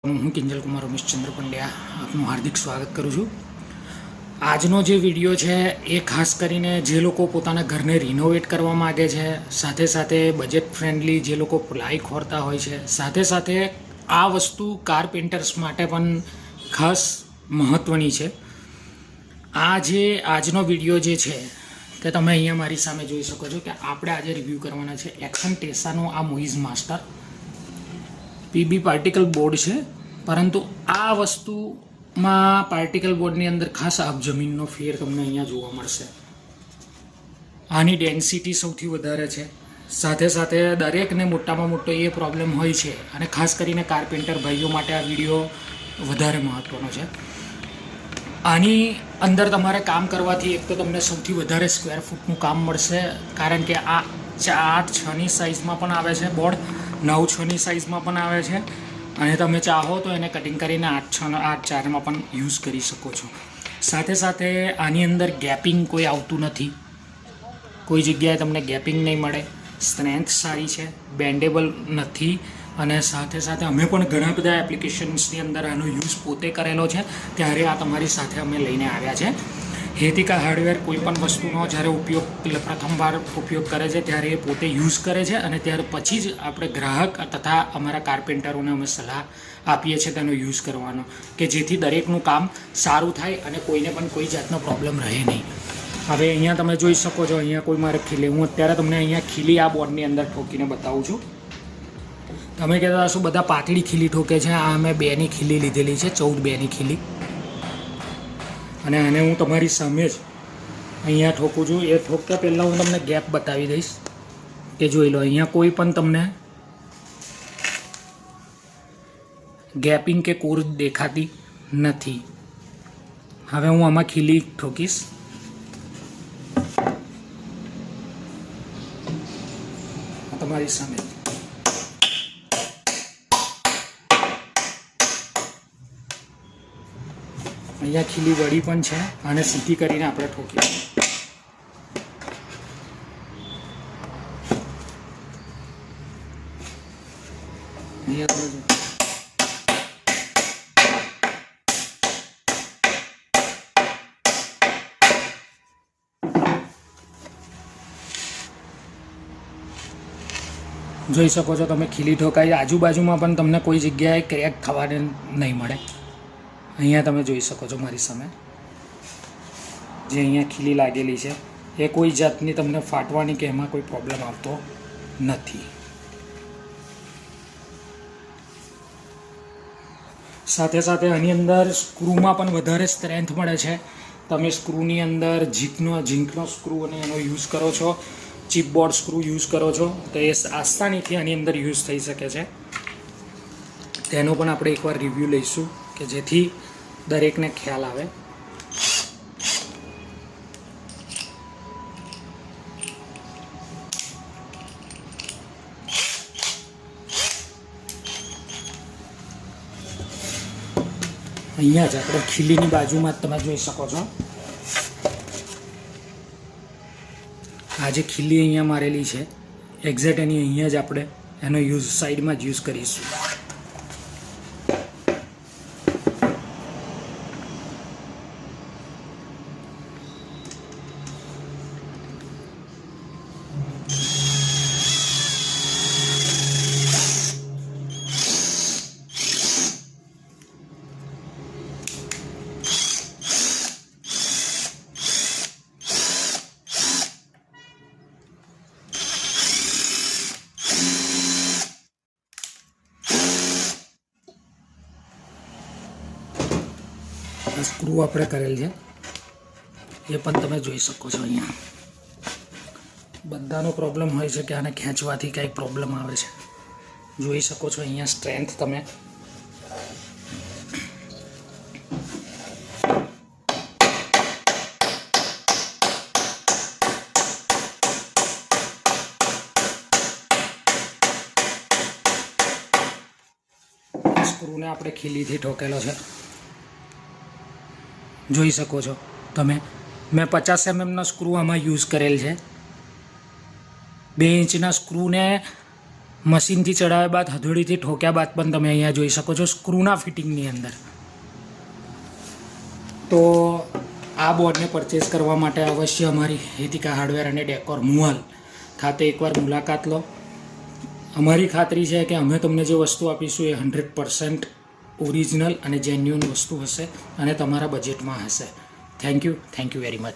હું કિંજલ કુમાર રમેશચંદ્ર પંડ્યા આપનું હાર્દિક સ્વાગત કરું છું। આજનો જે વિડીયો છે એ ખાસ કરીને જે લોકો પોતાના ઘરને રિનોવેટ કરવા માગે છે, સાથે સાથે બજેટ ફ્રેન્ડલી જે લોકો પ્લાય ખોરતા હોય છે, સાથે સાથે આ વસ્તુ કારપેન્ટર્સ માટે પણ ખાસ મહત્ત્વની છે। આ જે આજનો વિડીયો જે છે તે તમે અહીંયા મારી સામે જોઈ શકો છો કે આપણે આજે રિવ્યૂ કરવાના છે એક્શન ટેસાનો આ મોઇઝ માસ્ટર પીબી પાર્ટિકલ બોર્ડ છે। પરંતુ આ વસ્તુમાં પાર્ટિકલ બોર્ડની અંદર ખાસ આપ જમીનનો ફેર તમને અહીંયા જોવા મળશે। આની ડેન્સિટી સૌથી વધારે છે, સાથે સાથે દરેકને મોટામાં મોટો એ પ્રોબ્લેમ હોય છે અને ખાસ કરીને કાર્પેન્ટર ભાઈઓ માટે આ વિડીયો વધારે મહત્ત્વનો છે। આની અંદર તમારે કામ કરવાથી એક તો તમને સૌથી વધારે સ્ક્વેર ફૂટનું કામ મળશે, કારણ કે આ 8x6ની સાઇઝમાં પણ આવે છે બોર્ડ, 9x6ની સાઇઝમાં પણ આવે છે અને તમે ચાહો તો એને કટિંગ કરીને 8x4માં પણ યુઝ કરી શકો છો। સાથે સાથે આની અંદર ગેપિંગ કોઈ આવતું નથી, કોઈ જગ્યાએ તમને ગેપિંગ નહીં મળે, સ્ટ્રેન્થ સારી છે, બેન્ડેબલ નથી અને સાથે સાથે અમે પણ ઘણા બધા એપ્લિકેશન્સની અંદર આનો યુઝ પોતે કરેલો છે, ત્યારે આ તમારી સાથે અમે લઈને આવ્યા છે। હેતિકા હાર્ડવેર કોઈ પણ વસ્તુનો જ્યારે પ્રથમવાર ઉપયોગ કરે છે ત્યારે એ પોતે યુઝ કરે છે અને ત્યાર પછી જ આપણે ગ્રાહક તથા અમારા કાર્પેન્ટરોને અમે સલાહ આપીએ છીએ તેનો યુઝ કરવાનો, કે જેથી દરેકનું કામ સારું થાય અને કોઈને પણ કોઈ જાતનો પ્રોબ્લેમ રહે નહીં। હવે અહીંયા તમે જોઈ શકો છો, અહીંયા કોઈ મારે ખીલી, હું અત્યારે તમને અહીંયા ખીલી આ બોર્ડની અંદર ઠોકીને બતાવું છું। તમે કહેતા હશો બધા પાતળી ખીલી ઠોકે છે, આ અમે 2ની ખીલી લીધેલી છે, 14-2ની ખીલી, અને આને હું તમારી સામે જ અહીંયા ઠોકું છું। એ ઠોકતા પહેલાં હું તમને ગેપ બતાવી દઈશ કે જોઈ લો, અહીંયા કોઈ પણ તમને ગેપિંગ કે કોર દેખાતી નથી। હવે હું આમાં ખીલી ઠોકીશ, તમારી સામે અહીંયા ખીલી વળી પણ છે અને સીધી કરીને આપણે ઠોકીએ। અહીંયા તમે જોઈ શકો છો, તમે ખીલી ઠોકાઈ, આજુબાજુમાં પણ તમને કોઈ જગ્યાએ ક્રેક થવાને નહીં મળે। અહીંયા તમે જોઈ શકો છો મારી સામે જે અહીંયા ખીલી લાગેલી છે એ કોઈ જાતની તમને ફાટવાની કે એમાં કોઈ પ્રોબ્લેમ આવતો નથી। સાથે સાથે આની અંદર સ્ક્રૂમાં પણ વધારે સ્ટ્રેન્થ મળે છે। તમે સ્ક્રૂની અંદર ઝીંકનો સ્ક્રૂ અને એનો યુઝ કરો છો, ચીપબોર્ડ સ્ક્રૂ યુઝ કરો છો તો એ આસાનીથી આની અંદર યુઝ થઈ શકે છે। તેનો પણ આપણે એકવાર રિવ્યૂ લઈશું કે જેથી દરેકને ખ્યાલ આવે। અહીંયા જ આપણે ખીલીની બાજુમાં જ તમે જોઈ શકો છો, આ જે ખીલી અહીંયા મારેલી છે એક્ઝેક્ટ એની અહીંયા જ આપણે એનો યુઝ સાઈડમાં જ યુઝ કરીશું। સ્ક્રૂ આપણે કરેલ છે એ પણ તમે જોઈ શકો છો। અહીંયા બધાનો પ્રોબ્લેમ હોય છે કે આને ખેંચવાથી કંઈક પ્રોબ્લેમ આવે છે, જોઈ શકો છો અહીંયા સ્ટ્રેન્થ તમે સ્ક્રૂને આપણે ખીલીથી ઠોકેલો છે, જોઈ શકો છો તમે। મેં 50 mm સ્ક્રૂ આમાં યુઝ કરેલ છે। 2 ઇંચના સ્ક્રૂને મશીનથી ચડાવ્યા બાદ હથોડીથી ઠોક્યા બાદ પણ તમે અહીંયા જોઈ શકો છો સ્ક્રૂના ફિટિંગની અંદર. તો આ બોર્ડને પરચેસ કરવા માટે અવશ્ય અમારી હેતિકા હાર્ડવેર અને ડેકોર મુવાલ ખાતે એકવાર મુલાકાત લો. અમારી ખાતરી છે કે અમે તમને જે વસ્તુ આપીશું એ 100% ઓરિજિનલ અને જેન્યુઅન વસ્તુ હશે અને તમારા બજેટમાં હશે. Thank you very much.